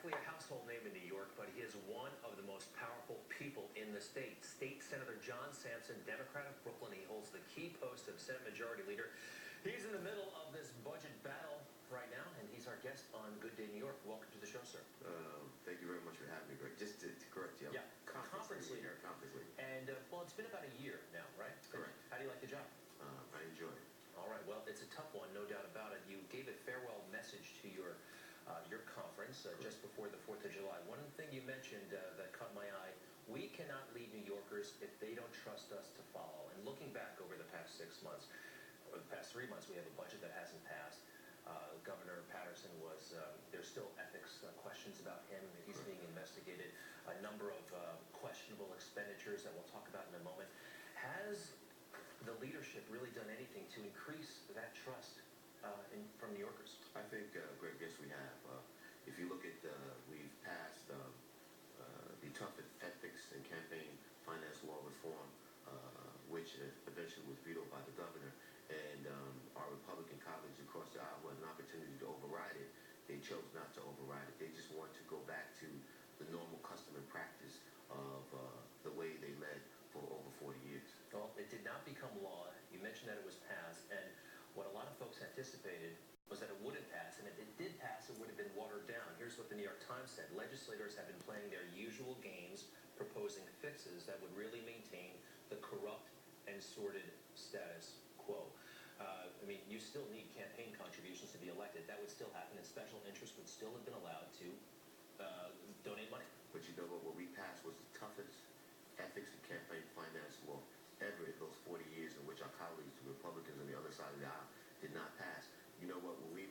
exactly a household name in New York, but he is one of the most powerful people in the state. State Senator John Sampson, Democrat of Brooklyn. He holds the key post of Senate Majority Leader. He's in the middle of this budget battle right now, and he's our guest on Good Day New York. Welcome to the show, sir. Thank you very much for having me, Greg. Just to correct you, conference leader. Conference leader. And, well, it's been about a year now, right? Correct. How do you like the job? I enjoy it. All right, well, it's a tough one, no doubt about it. You gave a farewell message to your conference just before the 4th of July. One thing you mentioned that caught my eye, we cannot lead New Yorkers if they don't trust us to follow. And looking back over the past 6 months, or the past 3 months, we have a budget that hasn't passed. Governor Patterson there's still ethics questions about him. He's being investigated. A number of questionable expenditures that we'll talk about in a moment. Has the leadership really done anything to increase that trust from New Yorkers? I think, Greg, yes, we have. If you look at, we've passed the tough ethics and campaign finance law reform, which eventually was vetoed by the governor. And our Republican colleagues across the aisle had an opportunity to override it. They chose not to override it. They just want to go back to the normal custom and practice of the way they led for over 40 years. Well, it did not become law. You mentioned that it was passed, and what a lot of folks anticipated was that it wouldn't pass, and if it did pass, it would have been watered down. Here's what the New York Times said. Legislators have been playing their usual games, proposing fixes that would really maintain the corrupt and sordid status quo. I mean, you still need campaign contributions to be elected. That would still happen, and special interests would still have been allowed to donate money. But you know what we passed was the toughest ethics and campaign finance law ever in those 40 years in which our colleagues, the Republicans on the other side of the aisle, did not pass. You know what, when we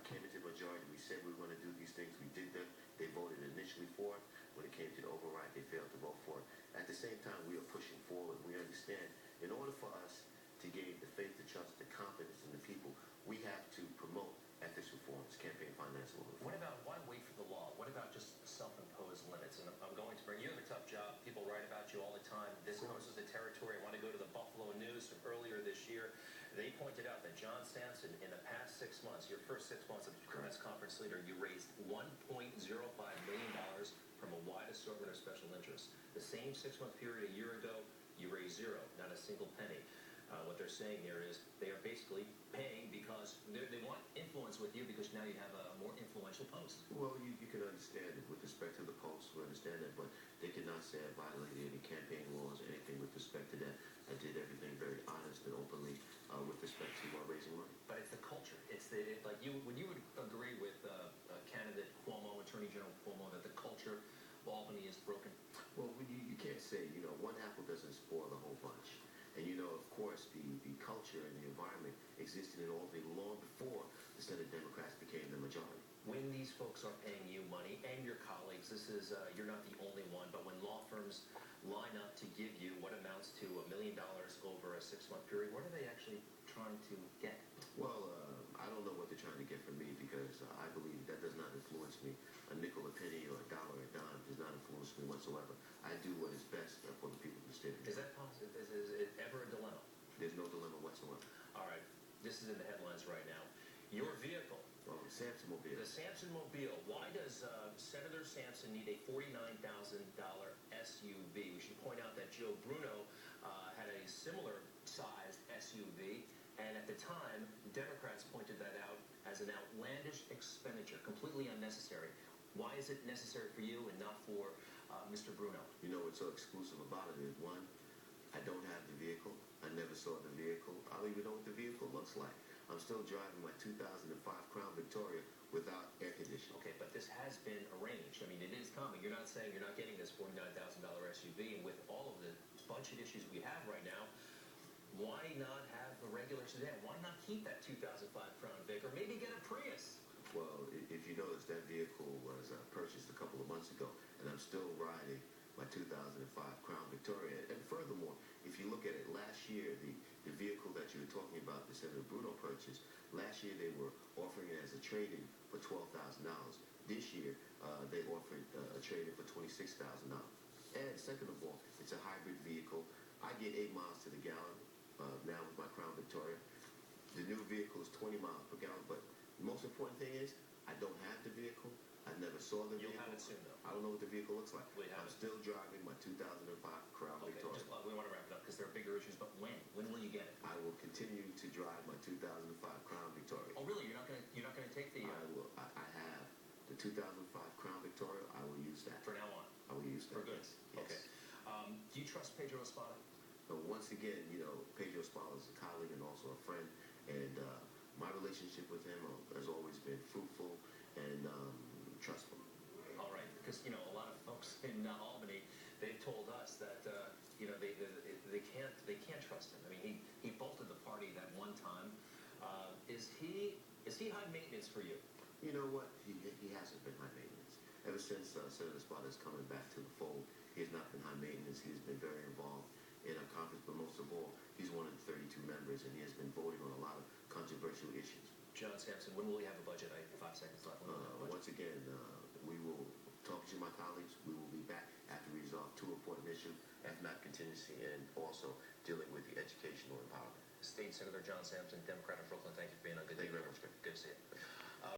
came into the majority, we said we were going to do these things. We did them. They voted initially for it. When it came to the override, they failed to vote for it. At the same time, we are pushing forward. We understand in order for us to gain the faith, the trust, the confidence in the people, we have to promote ethics reforms, campaign finance law reform. What about, why wait for the law? What about just self-imposed limits? And I'm going to bring, you have a tough job. People write about you all the time. This poses the territory. I want to go to the Buffalo News from earlier this year. They pointed out that John Sampson, in the past 6 months, your first 6 months as conference leader, you raised $1.05 million from a wide assortment of special interests. The same 6-month period a year ago, you raised zero, not a single penny. What they're saying here is they are basically paying because they want influence with you because now you have a more influential post. Well, you can understand it with respect to the post. We understand that, but they cannot say I violated any campaign laws or anything with respect to that. I did everything very honest and openly with respect to raising money. But it's the culture. It's like when you would agree with candidate Cuomo, Attorney General Cuomo, that the culture of Albany is broken. Well, you can't say, one apple doesn't spoil the whole bunch. And, of course, the culture and the environment existed in Albany long before the Senate Democrats became the majority. When these folks are paying you money and your colleagues, you're not the only one, but when law firms line up to give you what amounts to $1 million over a 6-month period, what are they actually trying to get? Well, I don't know what they're trying to get from me because I believe that does not influence me. A nickel, a penny, or a dollar, a dime does not influence me whatsoever. I do what is best for the people of the state of New York. Is that possible? Is it ever a dilemma? There's no dilemma whatsoever. All right. This is in the headlines right now. Your vehicle. Oh, the Sampson Mobile. The Sampson Mobile. Why does Senator Sampson need a $49,000 SUV? We should point out that Joe Bruno had a similar sized SUV, and at the time, Democrats pointed that out as an outlandish expenditure, completely unnecessary. Why is it necessary for you and not for Mr. Bruno? What's so exclusive about it is, one, I don't have the vehicle. I never saw the vehicle. I don't even know what the vehicle looks like. I'm still driving my 2005 Crown Victoria without air conditioning. Okay, but this has been arranged. I mean, it is coming. You're not saying you're not getting this $49,000 SUV, and with all of the budget issues we have right now, why not have a regular sedan? Why not keep that 2005 Crown Vic, or maybe get a Prius? Well, if you notice, that vehicle was purchased a couple of months ago, and I'm still riding my 2005 Crown Victoria. And furthermore, if you look at it, last year, the vehicle that you were talking about, the Senator Bruno purchased, last year they were offering it as a trade-in for $12,000. This year, they offered a trade-in for $26,000. And second of all, it's a hybrid vehicle. I get 8 miles to the gallon now with my Crown Victoria. The new vehicle is 20 miles per gallon, but the most important thing is I don't have the vehicle. I never saw the You'll vehicle. have it soon, though. I don't know what the vehicle looks like. We have I'm it. still driving my 2005 Crown Okay, Victoria. just, we want to wrap it up because there are bigger issues, but when? When will you get it? I will continue to drive my 2005 Crown Victoria. Oh, really? You're not gonna take the I will. I have the 2005 Crown Victoria. I will use that. for now on I will use that. for good. Yes. Okay. Do you trust Pedro Espada? But once again, Pedro Spala is a colleague and also a friend, and my relationship with him has always been fruitful and trustful. All right, because a lot of folks in Albany, they've told us that they can't trust him. I mean, he bolted the party that one time. Is he high maintenance for you? You know what? He hasn't been high maintenance. Ever since Senator Spada's coming back to the fold, he has not been high maintenance. He's been very involved in our conference, but most of all, he's one of the 32 members, and he has been voting on a lot of controversial issues. John Sampson, when will we have a budget? I have 5 seconds left. When will we have a budget? Once again, we will talk to my colleagues. We will be back after we resolve two important issues, FMAP contingency and also dealing with the educational empowerment. State Senator John Sampson, Democrat of Brooklyn, thank you for being on. Good Thank day. you very much. Good to see you.